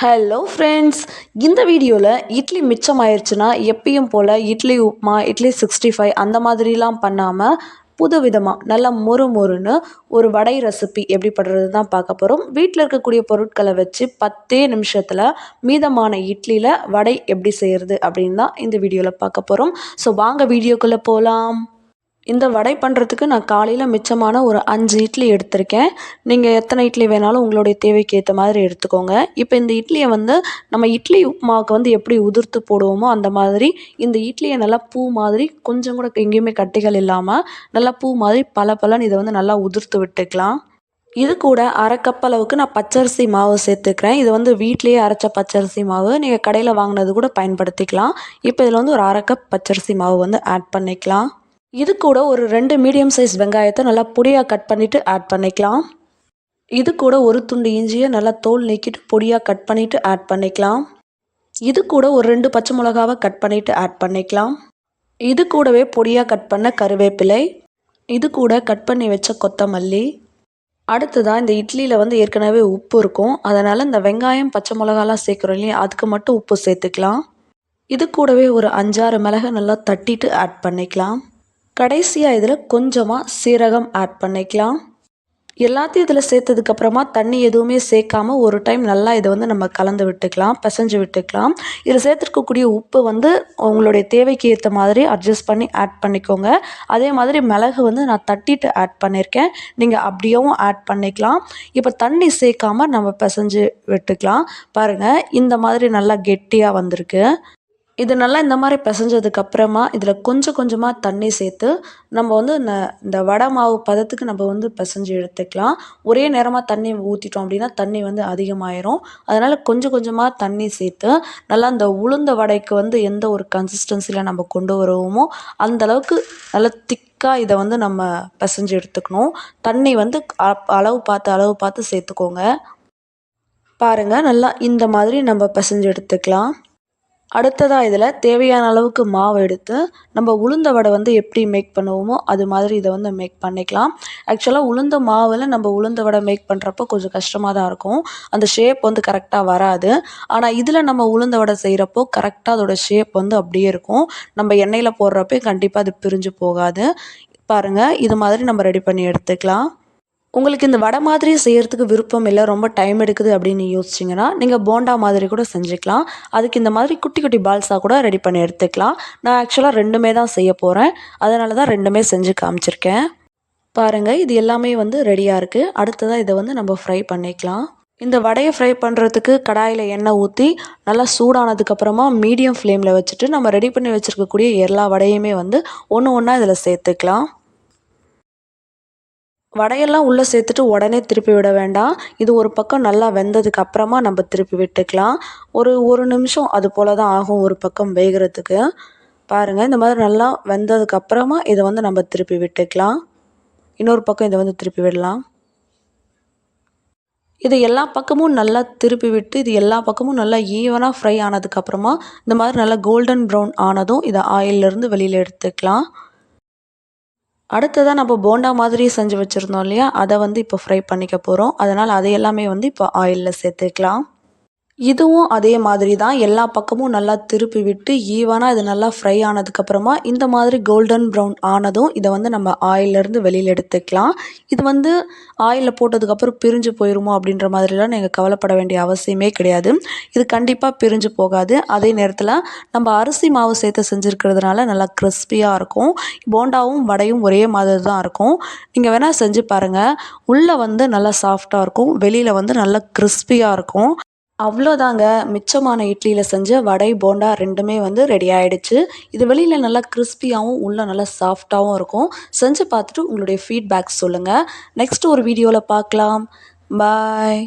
Hello friends, இந்த வீடியோவில் இட்லி மிச்சமாயிருச்சுன்னா எப்பயும் போல் இட்லி உப்புமா, இட்லி 65 அந்த மாதிரிலாம் பண்ணாமல் புதுவிதமாக நல்லா மொறு மொறுன்னு ஒரு வடை ரெசிபி எப்படி பண்ணுறது தான் பார்க்க போகிறோம். வீட்டில் இருக்கக்கூடிய பொருட்களை வச்சு 10 நிமிஷத்தில் மீதமான இட்லியில் வடை எப்படி செய்கிறது அப்படின்னு தான் இந்த வீடியோவில் பார்க்க போகிறோம். ஸோ வாங்க வீடியோக்குள்ளே போகலாம். இந்த வடை பண்ணுறதுக்கு நான் காலையில் மிச்சமான ஒரு 5 இட்லி எடுத்திருக்கேன். நீங்கள் எத்தனை இட்லி வேணாலும் உங்களுடைய தேவைக்கு ஏற்ற மாதிரி எடுத்துக்கோங்க. இப்போ இந்த இட்லியை நம்ம இட்லி உப்புமாவுக்கு எப்படி உதிர்த்து போடுவோமோ அந்த மாதிரி இந்த இட்லியை நல்லா பூ மாதிரி கொஞ்சம் கூட எங்கேயுமே கட்டிகள் இல்லாமல் நல்லா பூ மாதிரி பலன்னு இதை நல்லா உதிர்த்து விட்டுக்கலாம். இது கூட 1/2 கப் அளவுக்கு நான் பச்சரிசி மாவு சேர்த்துக்கிறேன். இது வீட்டிலேயே அரைச்ச பச்சரிசி மாவு. நீங்கள் கடையில் வாங்கினது கூட பயன்படுத்திக்கலாம். இப்போ இதில் ஒரு 1/2 கப் பச்சரிசி மாவு ஆட் பண்ணிக்கலாம். இது கூட ஒரு 2 மீடியம் சைஸ் வெங்காயத்தை நல்லா பொடியாக கட் பண்ணிவிட்டு ஆட் பண்ணிக்கலாம். இது கூட ஒரு துண்டு இஞ்சியை நல்லா தோல் நீக்கிட்டு பொடியாக கட் பண்ணிவிட்டு ஆட் பண்ணிக்கலாம். இது கூட ஒரு 2 பச்சை மிளகாவை கட் பண்ணிவிட்டு ஆட் பண்ணிக்கலாம். இது கூடவே பொடியாக கட் பண்ண கருவேப்பிலை, இது கூட கட் பண்ணி வச்ச கொத்தமல்லி. அடுத்ததாக இந்த இட்லியில் ஏற்கனவே உப்பு இருக்கும். அதனால் இந்த வெங்காயம் பச்சை மிளகாலாம் சேர்க்குறோம் இல்லையா, அதுக்கு மட்டும் உப்பு சேர்த்துக்கலாம். இது கூடவே ஒரு 5-6 மிளகை நல்லா தட்டிட்டு ஆட் பண்ணிக்கலாம். கடைசியாக இதில் கொஞ்சமாக சீரகம் ஆட் பண்ணிக்கலாம். எல்லாத்தையும் இதில் சேர்த்ததுக்கப்புறமா தண்ணி எதுவுமே சேர்க்காம ஒரு டைம் நல்லா இதை நம்ம கலந்து விட்டுக்கலாம், பிசைஞ்சு விட்டுக்கலாம். இதில் சேர்த்துருக்கக்கூடிய உப்பு உங்களுடைய தேவைக்கு ஏற்ற மாதிரி அட்ஜஸ்ட் பண்ணி ஆட் பண்ணிக்கோங்க. அதே மாதிரி மிளகு நான் தட்டிட்டு ஆட் பண்ணியிருக்கேன். நீங்கள் அப்படியும் ஆட் பண்ணிக்கலாம். இப்போ தண்ணி சேர்க்காம நம்ம பிசைஞ்சு விட்டுக்கலாம். பாருங்கள், இந்த மாதிரி நல்லா கெட்டியாக வந்திருக்கு. இது நல்லா இந்த மாதிரி பிசைஞ்சதுக்கப்புறமா இதில் கொஞ்சம் கொஞ்சமாக தண்ணி சேர்த்து நம்ம இந்த வடை மாவு பதத்துக்கு நம்ம பிசைஞ்சு எடுத்துக்கலாம். ஒரே நேரமாக தண்ணி ஊற்றிட்டோம் அப்படின்னா தண்ணி அதிகமாயிரும். அதனால் கொஞ்சம் கொஞ்சமாக தண்ணி சேர்த்து நல்லா இந்த உளுந்த வடைக்கு எந்த ஒரு கன்சிஸ்டன்சியில் நம்ம கொண்டு வருவோமோ அந்தளவுக்கு நல்லா திக்காக இதை நம்ம பிசைஞ்சு எடுத்துக்கணும். தண்ணி அளவு பார்த்து சேர்த்துக்கோங்க. பாருங்கள், நல்லா இந்த மாதிரி நம்ம பிசைஞ்சு எடுத்துக்கலாம். அடுத்ததாக இதில் தேவையான அளவுக்கு மாவு எடுத்து நம்ம உளுந்த வடை எப்படி மேக் பண்ணுவோமோ அது மாதிரி இதை மேக் பண்ணிக்கலாம். ஆக்சுவலாக உளுந்த மாவில் நம்ம உளுந்த வடை மேக் பண்ணுறப்போ கொஞ்சம் கஷ்டமாக தான் இருக்கும். அந்த ஷேப் கரெக்டாக வராது. ஆனால் இதில் நம்ம உளுந்த வடை செய்கிறப்போ கரெக்டாக அதோட ஷேப் அப்படியே இருக்கும். நம்ம எண்ணெயில் போடுறப்போ கண்டிப்பாக அது பிரிஞ்சு போகாது. பாருங்கள், இது மாதிரி நம்ம ரெடி பண்ணி எடுத்துக்கலாம். உங்களுக்கு இந்த வடை மாதிரி செய்கிறதுக்கு விருப்பம் இல்லை, ரொம்ப டைம் எடுக்குது அப்படின்னு யோசிச்சிங்கன்னா நீங்கள் போண்டா மாதிரி கூட செஞ்சுக்கலாம். அதுக்கு இந்த மாதிரி குட்டி குட்டி பால்ஸாக கூட ரெடி பண்ணி எடுத்துக்கலாம். நான் ஆக்சுவலாக 2மே தான் செய்ய போகிறேன். அதனால தான் 2மே செஞ்சு காமிச்சிருக்கேன். பாருங்கள், இது எல்லாமே ரெடியாக இருக்குது. அடுத்ததாக இதை நம்ம ஃப்ரை பண்ணிக்கலாம். இந்த வடையை ஃப்ரை பண்ணுறதுக்கு கடாயில் எண்ணெய் ஊற்றி நல்லா சூடானதுக்கப்புறமா மீடியம் ஃப்ளேமில் வச்சுட்டு நம்ம ரெடி பண்ணி வச்சுருக்கக்கூடிய எல்லா வடையுமே ஒன்று ஒன்றா இதில் சேர்த்துக்கலாம். வடையெல்லாம் உள்ளே சேர்த்துட்டு உடனே திருப்பி விட வேண்டாம். இது ஒரு பக்கம் நல்லா வெந்ததுக்கு அப்புறமா நம்ம திருப்பி விட்டுக்கலாம். ஒரு நிமிஷம் அது போல் தான் ஆகும் ஒரு பக்கம் வேகிறதுக்கு. பாருங்கள், இந்த மாதிரி நல்லா வெந்ததுக்கு அப்புறமா இதை நம்ம திருப்பி விட்டுக்கலாம். இன்னொரு பக்கம் இதை திருப்பி விடலாம். இது எல்லா பக்கமும் நல்லா திருப்பி விட்டு இது எல்லா பக்கமும் நல்லா ஈவனாக ஃப்ரை ஆனதுக்கப்புறமா இந்த மாதிரி நல்லா கோல்டன் ப்ரௌன் ஆனதும் இதை ஆயிலிருந்து வெளியில் எடுத்துக்கலாம். அடுத்ததாக நம்ம போண்டா மாதிரி செஞ்சு வச்சுருந்தோம் இல்லையா, அதை இப்போ ஃப்ரை பண்ணிக்க போகிறோம். அதனால் அதை எல்லாமே இப்போ ஆயிலில் சேர்த்துக்கலாம். இதுவும் அதே மாதிரி தான் எல்லா பக்கமும் நல்லா திருப்பி விட்டு ஈவனாக இது நல்லா ஃப்ரை ஆனதுக்கப்புறமா இந்த மாதிரி கோல்டன் ப்ரௌன் ஆனதும் இதை நம்ம ஆயிலிருந்து வெளியில் எடுத்துக்கலாம். இது ஆயிலில் போட்டதுக்கப்புறம் பிரிஞ்சு போயிடுமோ அப்படின்ற மாதிரிலாம் நீங்கள் கவலைப்பட வேண்டிய அவசியமே கிடையாது. இது கண்டிப்பாக பிரிஞ்சு போகாது. அதே நேரத்தில் நம்ம அரிசி மாவு சேர்த்து செஞ்சுருக்கிறதுனால நல்லா கிறிஸ்பியாக இருக்கும். போண்டாவும் வடையும் ஒரே மாதிரி தான் இருக்கும். நீங்கள் வேணால் செஞ்சு பாருங்கள். உள்ளே நல்லா சாஃப்டாக இருக்கும், வெளியில் நல்லா கிறிஸ்பியாக இருக்கும். அவ்வளோதாங்க, மிச்சமான இட்லியில் செஞ்ச வடை போண்டா 2மே ரெடி ஆகிடுச்சு. இது வெளியில் நல்லா கிறிஸ்பியாகவும் உள்ளே நல்லா சாஃப்டாகவும் இருக்கும். செஞ்சு பார்த்துட்டு உங்களுடைய ஃபீட்பேக் சொல்லுங்கள். நெக்ஸ்ட் ஒரு வீடியோவில் பார்க்கலாம். பாய்.